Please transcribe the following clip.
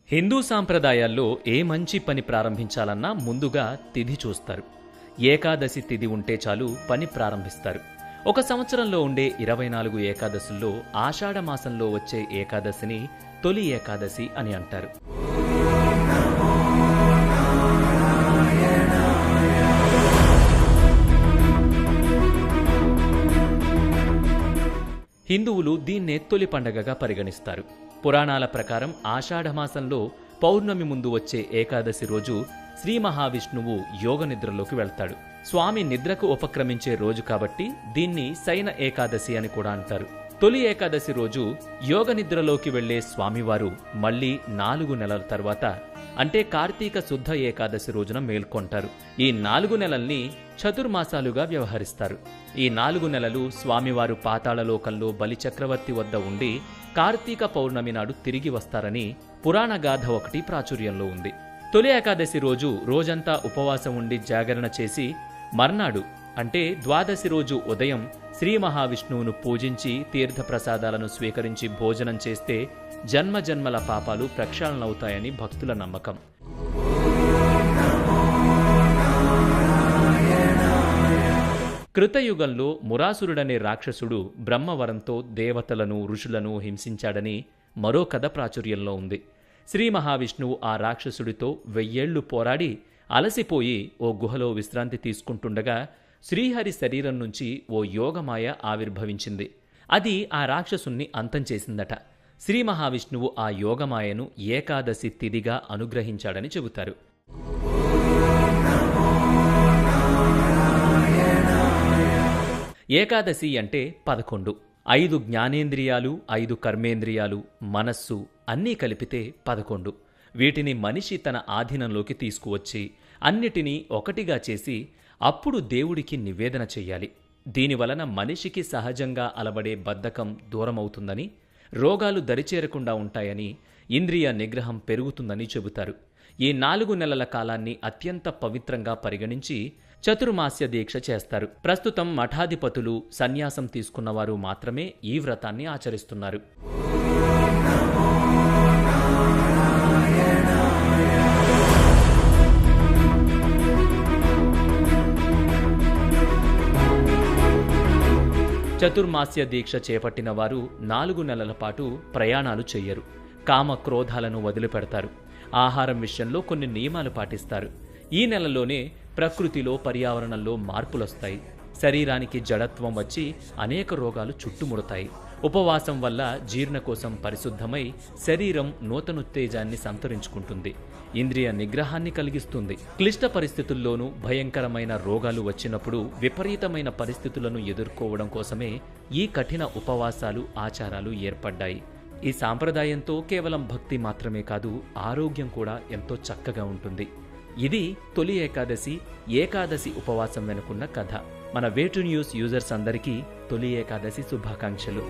హిందూ సాంప్రదాయాల్లో ఏ మంచి పని ప్రారంభించాలన్నా ముందుగా తిథి చూస్తారు. ఏకాదశి తిథి ఉంటే చాలు పని ప్రారంభిస్తారు. ఒక సంవత్సరంలో ఉండే 24 ఏకాదశుల్లో ఆషాఢ మాసంలో వచ్చే ఏకాదశిని తొలి ఏకాదశి అని అంటారు. హిందువులు దీన్నే తొలి పండగగా పరిగణిస్తారు. పురాణాల ప్రకారం ఆషాఢమాసంలో పౌర్ణమి ముందు వచ్చే ఏకాదశి రోజు శ్రీ మహావిష్ణువు యోగ నిద్రలోకి వెళ్తాడు. స్వామి నిద్రకు ఉపక్రమించే రోజు కాబట్టి దీన్ని శయన ఏకాదశి అని కూడా అంటారు. తొలి ఏకాదశి రోజు యోగ నిద్రలోకి వెళ్లే స్వామివారు మళ్లీ 4 నెలల తర్వాత అంటే కార్తీక శుద్ధ ఏకాదశి రోజున మేల్కొంటారు. ఈ 4 నెలల్ని చతుర్మాసాలుగా వ్యవహరిస్తారు. ఈ 4 నెలలు స్వామివారు పాతాళలోకంలో బలిచక్రవర్తి వద్ద ఉండి కార్తీక పౌర్ణమి నాడు తిరిగి వస్తారని పురాణగాథ ఒకటి ప్రాచుర్యంలో ఉంది. తొలి ఏకాదశి రోజు రోజంతా ఉపవాసం ఉండి జాగరణ చేసి మర్నాడు అంటే ద్వాదశి రోజు ఉదయం శ్రీ మహావిష్ణువును పూజించి తీర్థప్రసాదాలను స్వీకరించి భోజనం చేస్తే జన్మజన్మల పాపాలు ప్రక్షాళనవుతాయని భక్తుల నమ్మకం. కృతయుగంలో మురాసురుడనే రాక్షసుడు బ్రహ్మవరంతో దేవతలను ఋషులను హింసించాడని మరో కథ ప్రాచుర్యంలో ఉంది. శ్రీ మహావిష్ణువు ఆ రాక్షసుడితో 1000 ఏళ్లు పోరాడి అలసిపోయి ఓ గుహలో విశ్రాంతి తీసుకుంటుండగా శ్రీహరి శరీరం నుంచి ఓ యోగమాయ ఆవిర్భవించింది. అది ఆ రాక్షసుణ్ణి అంతం చేసిందట. శ్రీ మహావిష్ణువు ఆ యోగమాయను ఏకాదశి తిథిగా అనుగ్రహించాడని చెబుతారు. ఏకాదశి అంటే 11. 5 జ్ఞానేంద్రియాలు, 5 కర్మేంద్రియాలు, మనస్సు అన్నీ కలిపితే 11. వీటిని మనిషి తన ఆధీనంలోకి తీసుకువచ్చి అన్నిటినీ ఒకటిగా చేసి అప్పుడు దేవుడికి నివేదన చెయ్యాలి. దీనివలన మనిషికి సహజంగా అలవడే బద్ధకం దూరమవుతుందని, రోగాలు దరిచేరకుండా ఉంటాయని, ఇంద్రియ నిగ్రహం పెరుగుతుందని చెబుతారు. ఈ 4 నెలల కాలాన్ని అత్యంత పవిత్రంగా పరిగణించి చతుర్మాస్య దీక్ష చేస్తారు. ప్రస్తుతం మఠాధిపతులు, సన్యాసం తీసుకున్నవారు మాత్రమే ఈ వ్రతాన్ని ఆచరిస్తున్నారు. చతుర్మాస్య దీక్ష చేపట్టిన వారు 4 నెలల పాటు ప్రయాణాలు చెయ్యరు. కామ క్రోధాలను వదిలిపెడతారు. ఆహారం విషయంలో కొన్ని నియమాలు పాటిస్తారు. ఈ నెలలోనే ప్రకృతిలో, పర్యావరణంలో మార్పులొస్తాయి. శరీరానికి జడత్వం వచ్చి అనేక రోగాలు చుట్టుముడతాయి. ఉపవాసం వల్ల జీర్ణకోశం పరిశుద్ధమై శరీరం నూతనోత్తేజాన్ని సంతరించుకుంటుంది. ఇంద్రియ నిగ్రహాన్ని కలిగిస్తుంది. క్లిష్ట పరిస్థితుల్లోనూ భయంకరమైన రోగాలు వచ్చినప్పుడు విపరీతమైన పరిస్థితులను ఎదుర్కోవడం కోసమే ఈ కఠిన ఉపవాసాలు, ఆచారాలు ఏర్పడ్డాయి. ఈ సాంప్రదాయంతో కేవలం భక్తి మాత్రమే కాదు, ఆరోగ్యం కూడా ఎంతో చక్కగా ఉంటుంది. ఇది తొలి ఏకాదశి ఉపవాసం వెనుకున్న కథ. మన వే2న్యూస్ యూజర్స్ అందరికీ తొలి ఏకాదశి శుభాకాంక్షలు.